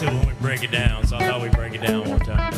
likes it when we break it down, so I thought we'd break it down one time.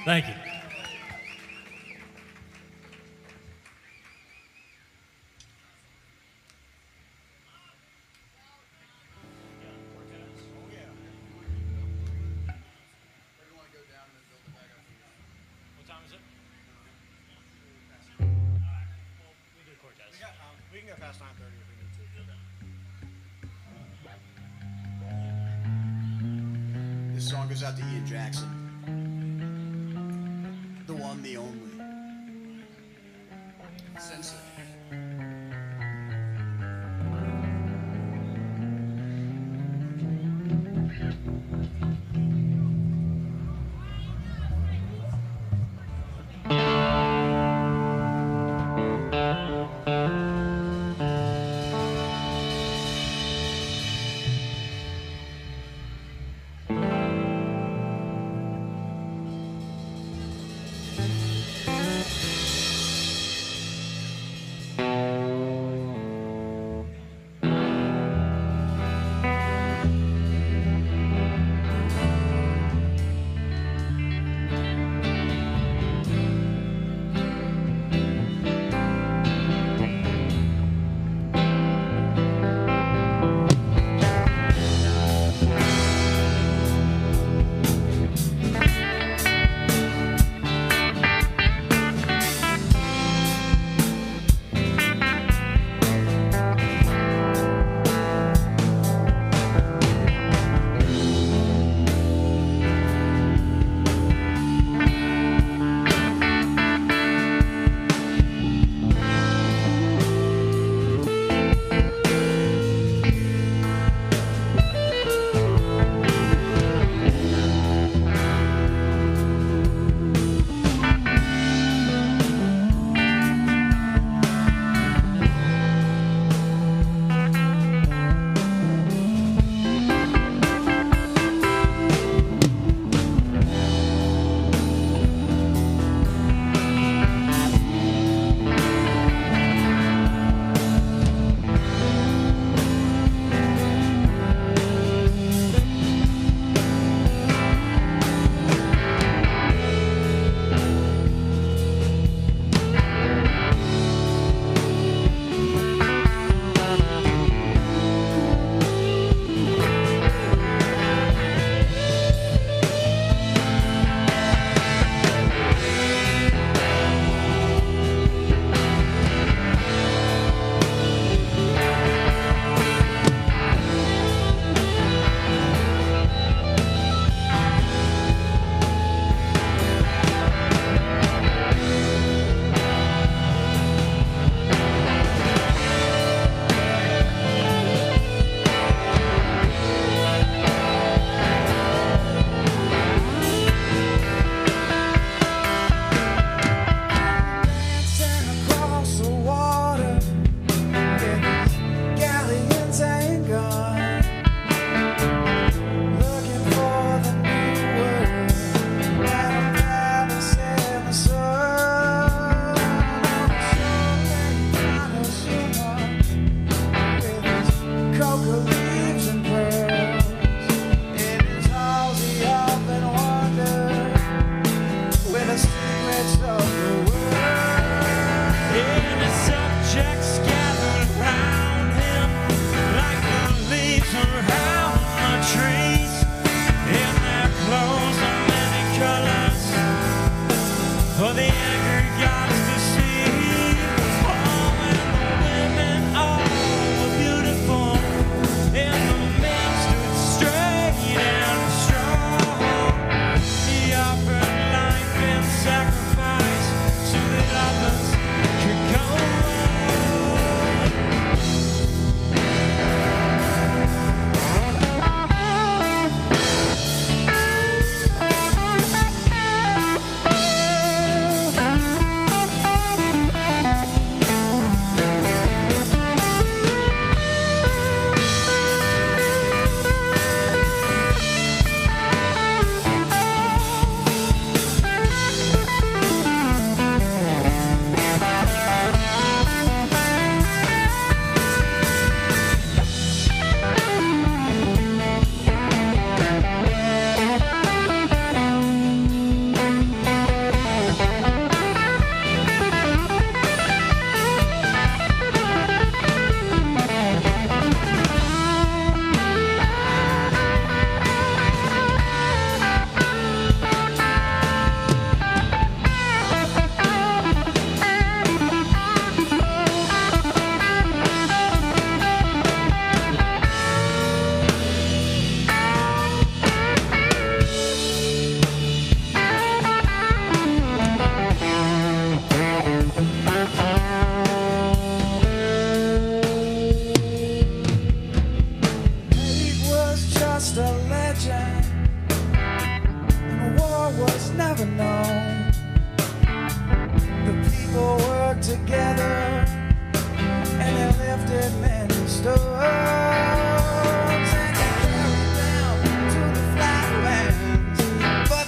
Thank you. What time is it? All right. Well, we'll do Cortez. We can go past 9:30 if we need to. This song goes out to Ian Jackson. The one, the only. Sensitive.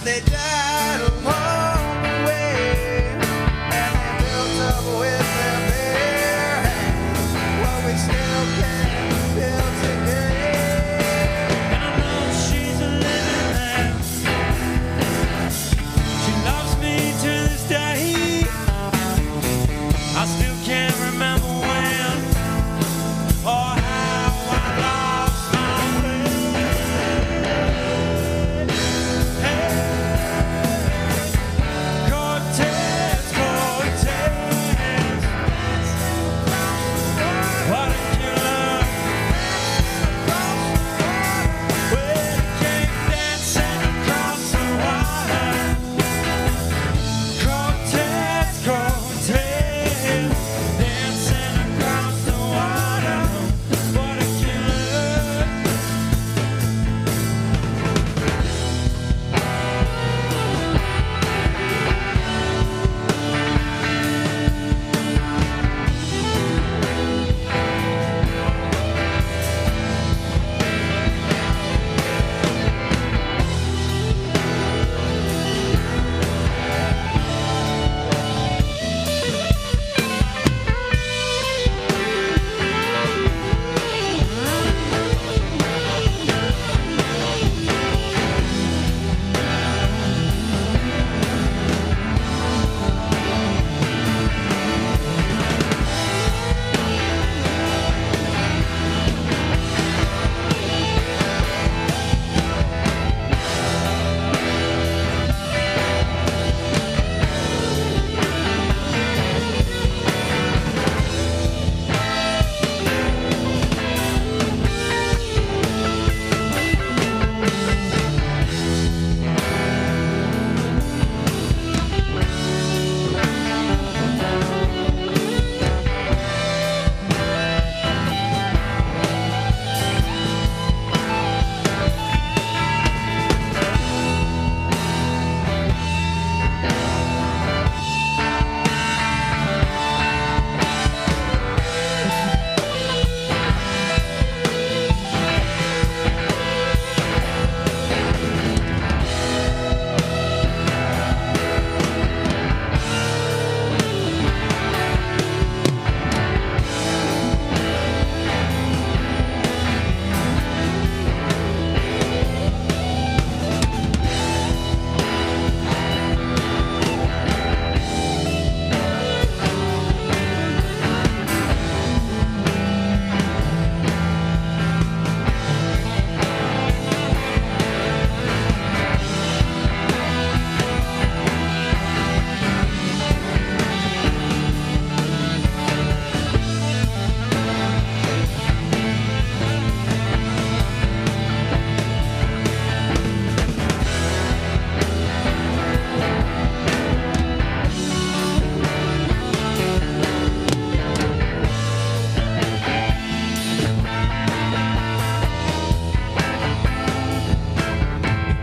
they died along the way, and they built up with their bare hands what we still can't build today. And I know she's a living lamb. She loves me to this day. I still can't remember when or how I lost my way. Hey, Cortez, Cortez, what a killer. When he came dancing across the water. Cortez, Cortez, dancing across the water. What a killer.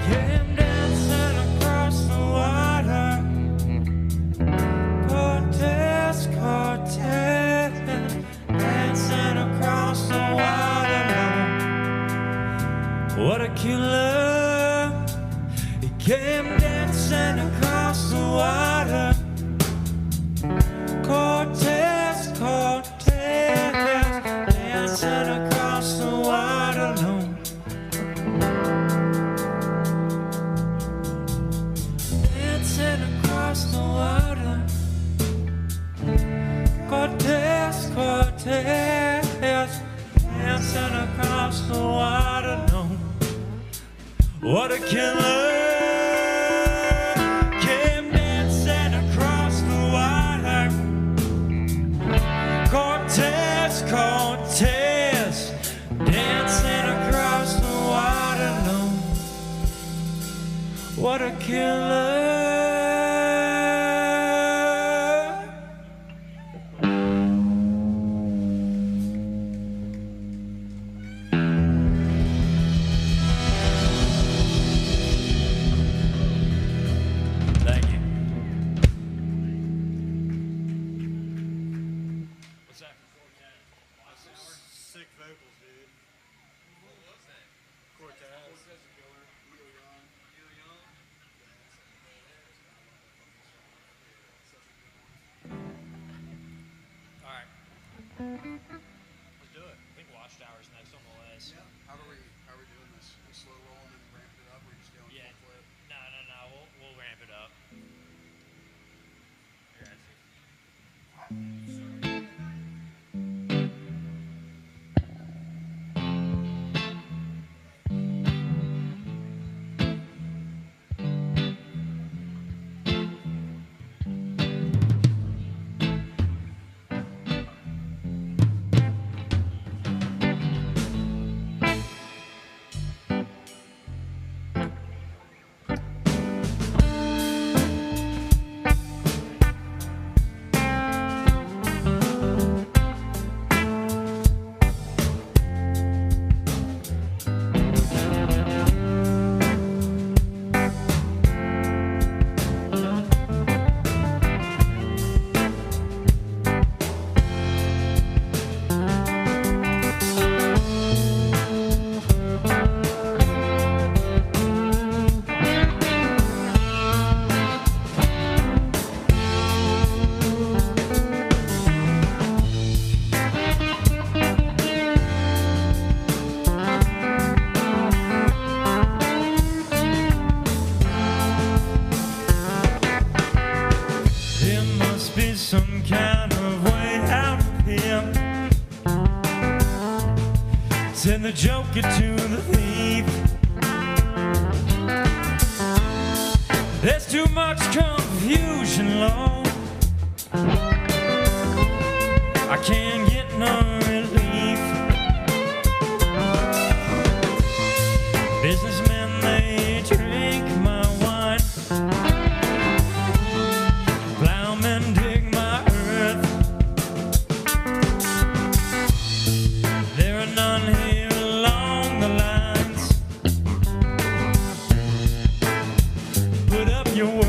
Came dancing across the water. Cortez, Cortez, dancing across the water. What a killer. He came dancing across the water. Cortez, Cortez, dancing across the water. Dancing across the water. Cortez, Cortez, dancing across the water. No, what a killer. Came dancing across the water. Cortez, Cortez, dancing across the water. No, what a killer. Thank you. What's that? Sick vocals, dude. Cortez. Let's do it. I think Watchtower's next on the list. How are we doing this? We slow rolling and ramp it up, or you just going Yeah. full flip? No. We'll ramp it up. Here, I see. There must be some kind of way out of here, said the joker to the thief. There's too much confusion, Lord. I can't get no relief. Businessmen, they drink my wine. Plowmen dig my earth. There are none here along the lines. Put up your worth.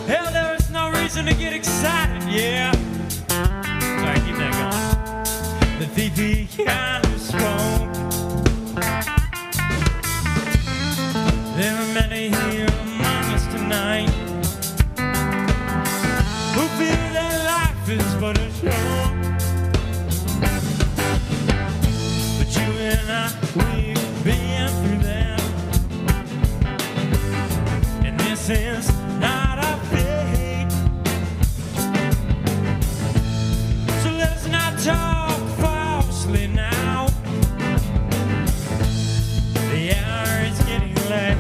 Hell, there is no reason to get excited, yeah. Sorry, keep that going. The thief, he kind of spoke. There are many here among us tonight who feel that life is but a show. But you and I, we've been through that, and this is not our fate. So let's not talk falsely now. The hour is getting late.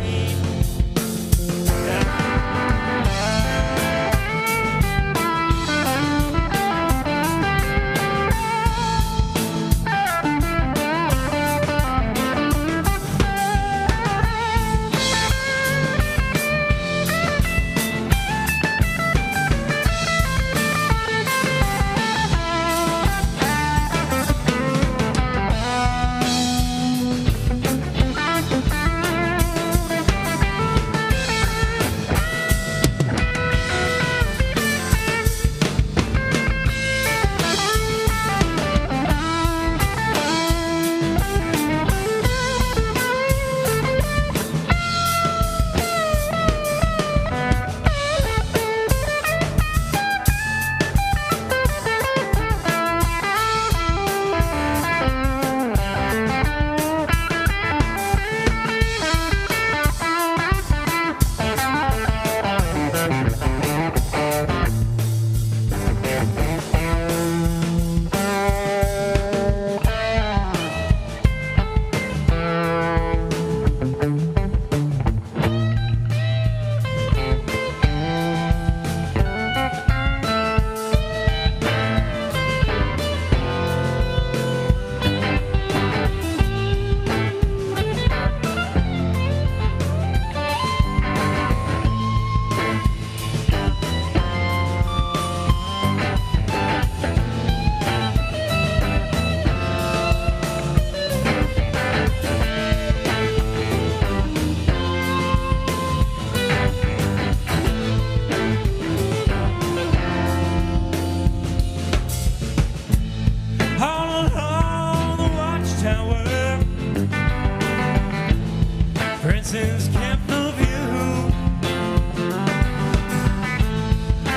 dancers kept the view,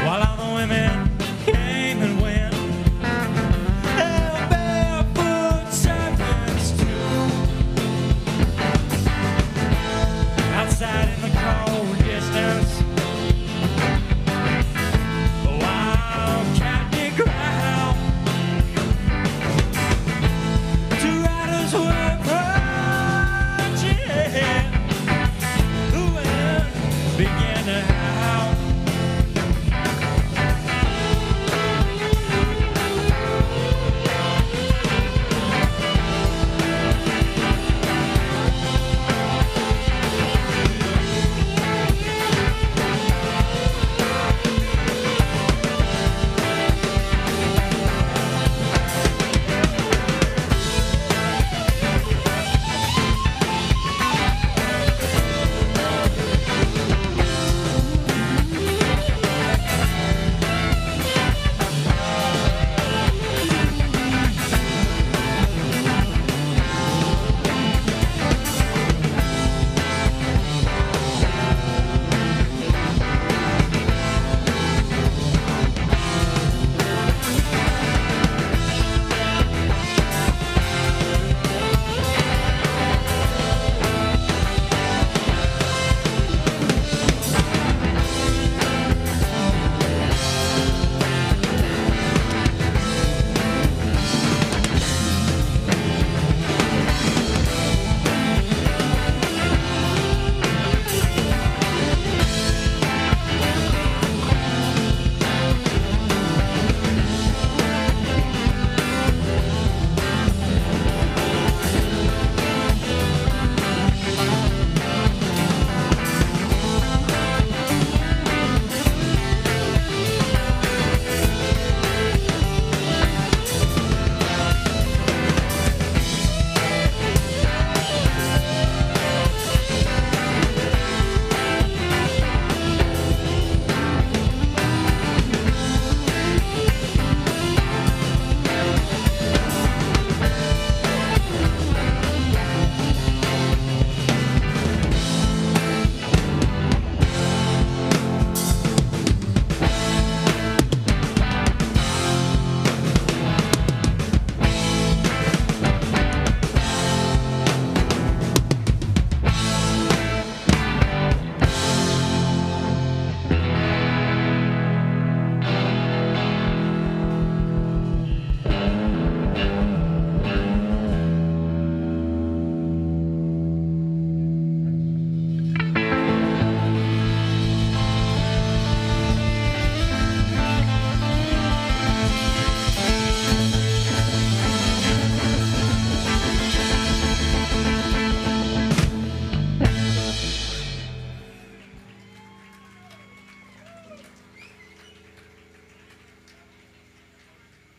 while all the women came and went. There were barefoot servants too, outside in the cold distance. A wild cat did growl. Two riders were approaching. The wind began to howl.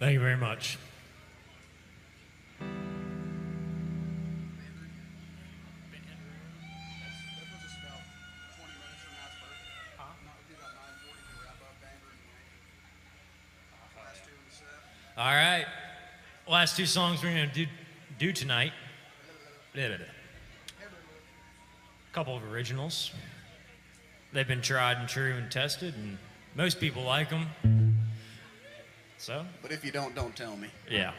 Thank you very much. That was just about 20 minutes from Matt's birthday. Not would be about 9:40 to wrap up Bangor and Yankee. Last two in the set. All right. Last two songs we're going to do tonight. A couple of originals. They've been tried and true and tested, and most people like them. So? But if you don't tell me. Yeah.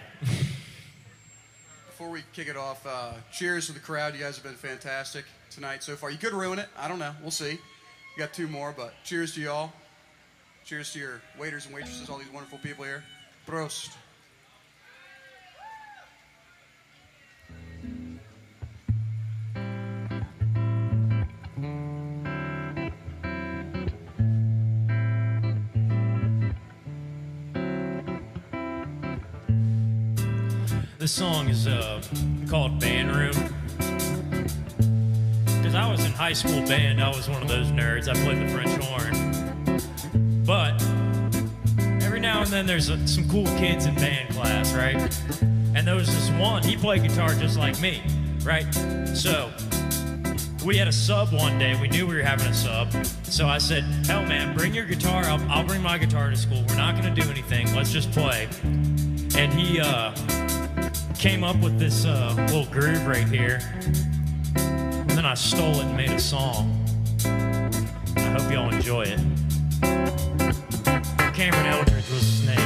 Before we kick it off, cheers to the crowd. You guys have been fantastic tonight so far. You could ruin it. I don't know. We'll see. You got two more, but cheers to y'all. Cheers to your waiters and waitresses, all these wonderful people here. Prost. This song is called Band Room. Because I was in high school band, I was one of those nerds. I played the French horn. But every now and then there's some cool kids in band class, right? And there was this one, he played guitar just like me, right? So we had a sub one day. We knew we were having a sub. So I said, hell man, bring your guitar. I'll bring my guitar to school. We're not going to do anything. Let's just play. And he came up with this little groove right here. And then I stole it and made a song. I hope y'all enjoy it. Cameron Eldridge was his name.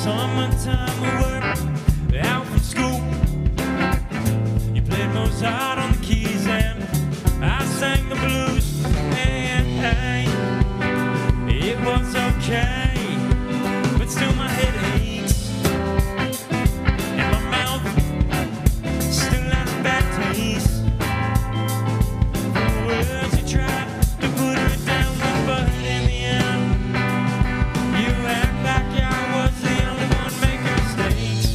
Summertime we were out from school. You played Mozart on the keys and I sang the blues. And hey, it was okay, but still my head aches and my mouth still has a bad taste. The words you tried to put it down, but in the end you act like I was the only one making mistakes.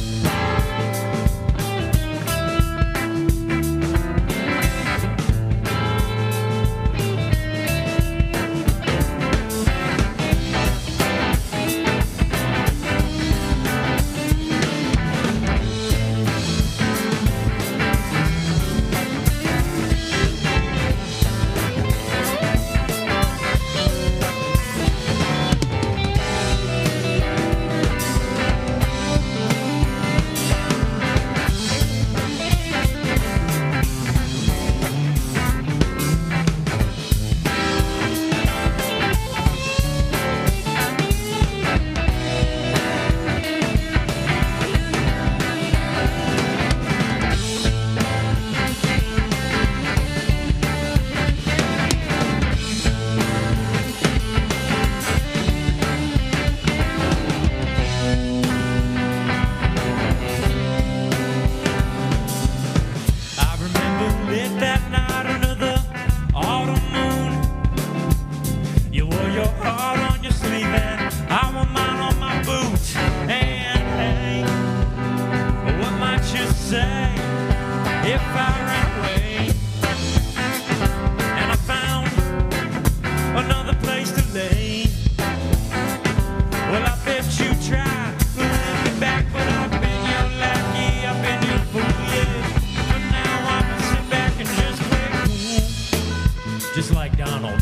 If I ran away and I found another place to lay, well, I bet you tried to let me back, but I've been your lackey, I've been your fool, yeah. But now I can sit back and just play cool, just like Donald.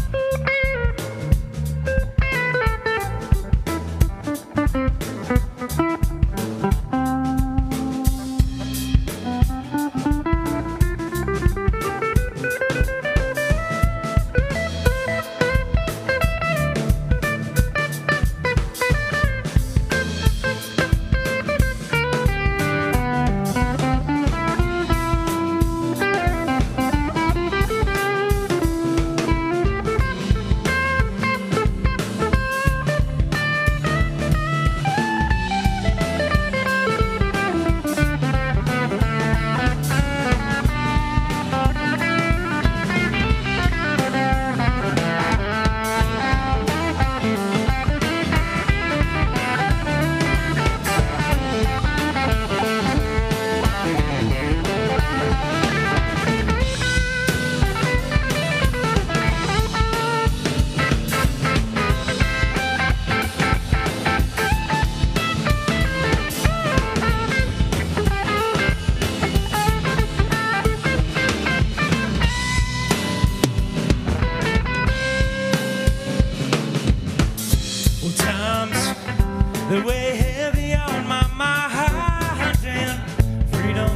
They weigh heavy on my mind, and freedom,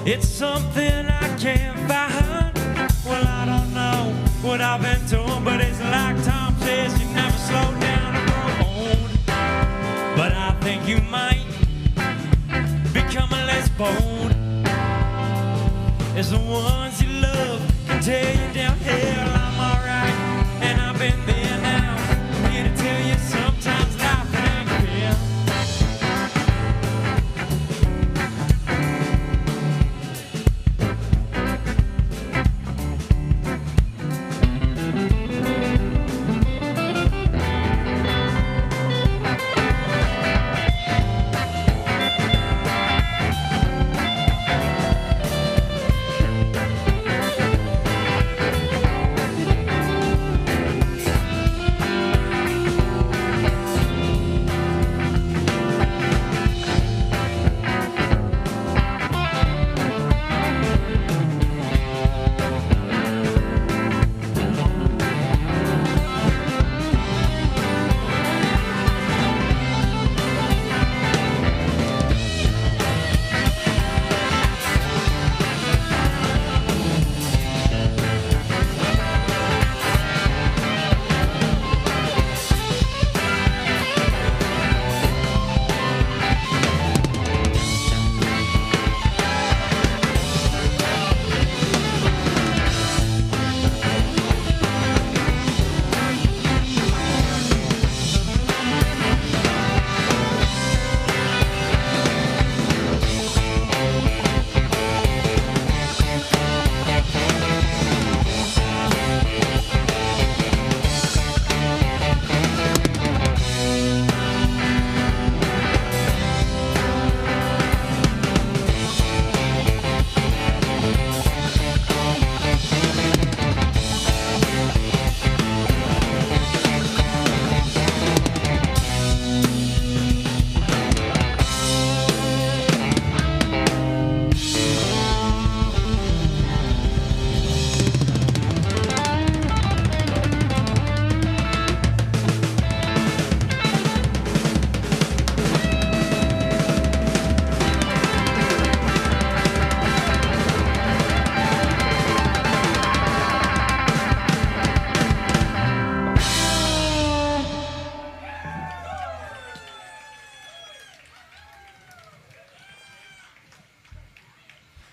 it's something I can't find. Well, I don't know what I've been told, but it's like Tom says, you never slow down or grow old. But I think you might become less bold, as the ones you love can tear you down. Hell, I'm alright, and I've been there now. I'm here to tell you sometimes life it ain't fair.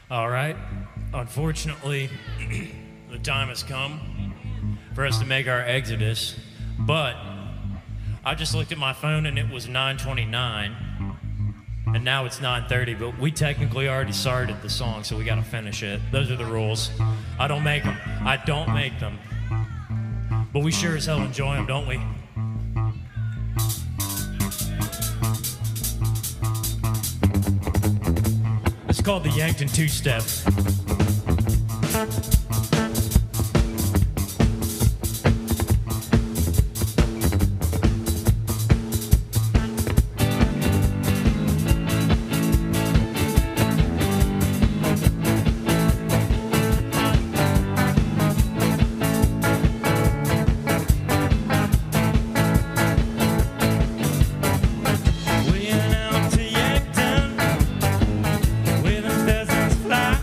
All right. Unfortunately, the time has come for us to make our exodus, but I just looked at my phone and it was 9:29, and now it's 9:30, but we technically already started the song, so we got to finish it. Those are the rules. I don't make them. I don't make them. But we sure as hell enjoy them, don't we? It's called the Yankton Two-Step. We went out to Yankton, where the pheasants fly.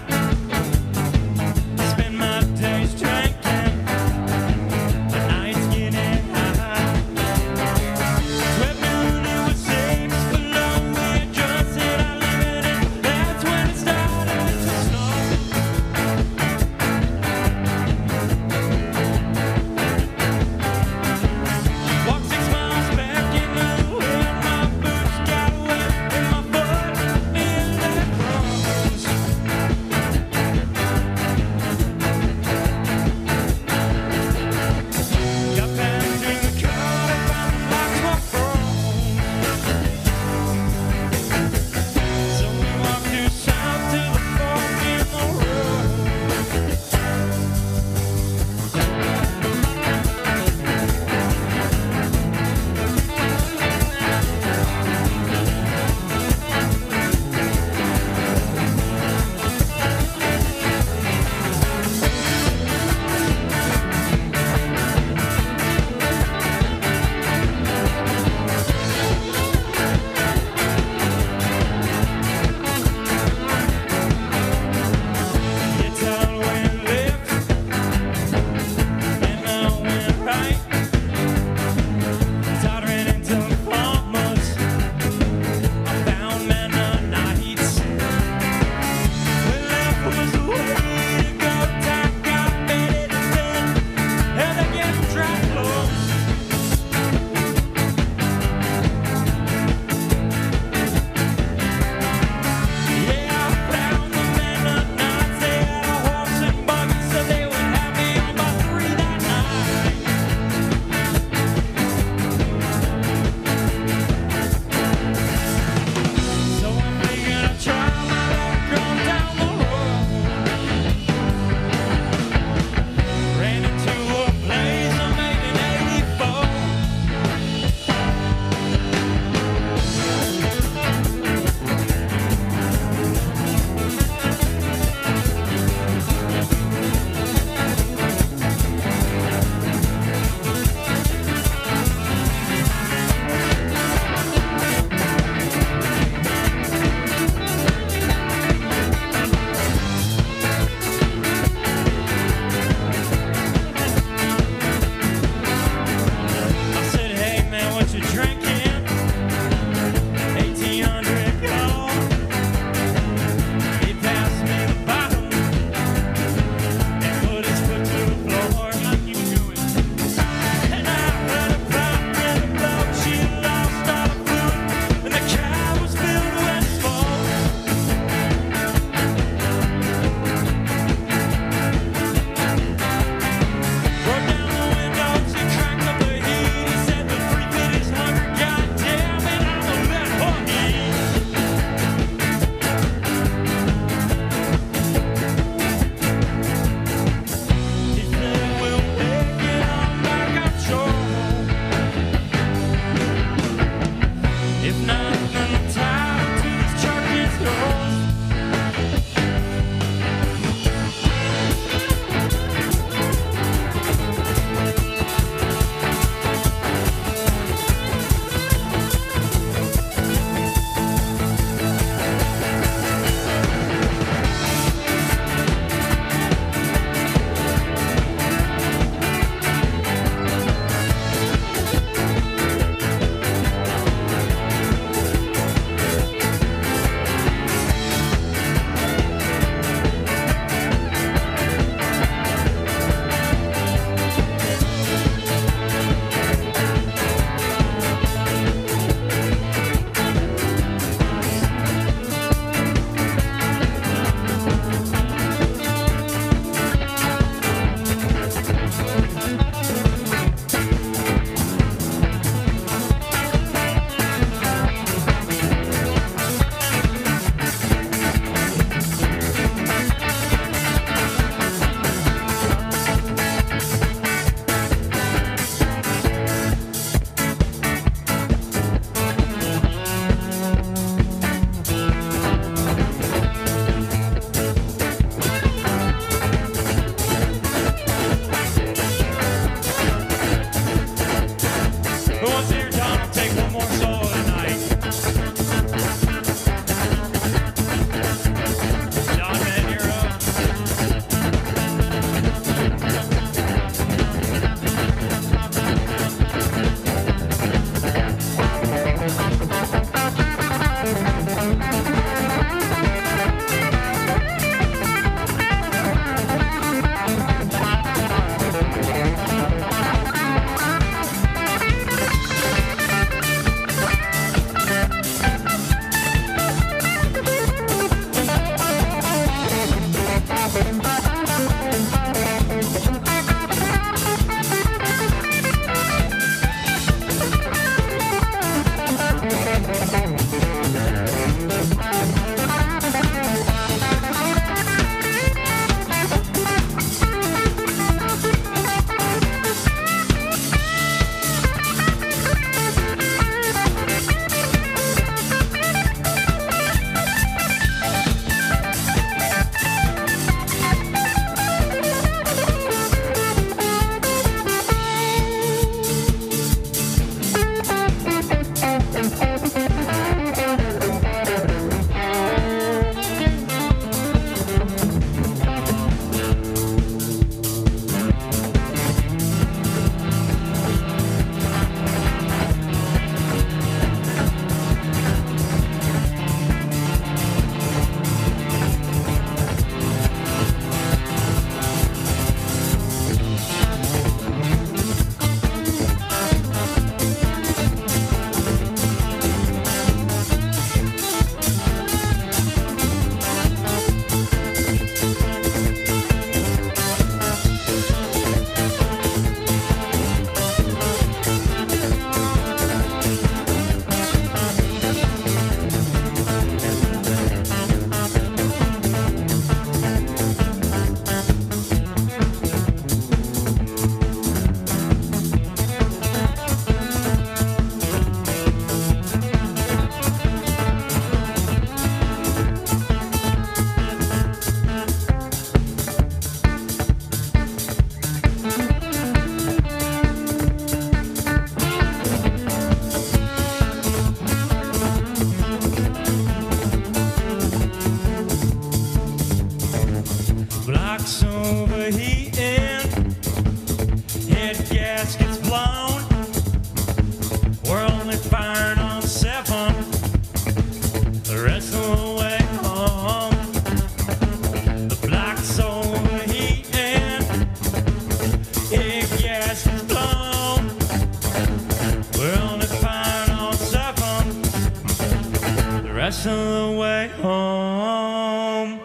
home.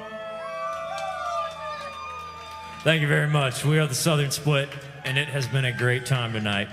Thank you very much. We are the Southern Split, and it has been a great time tonight.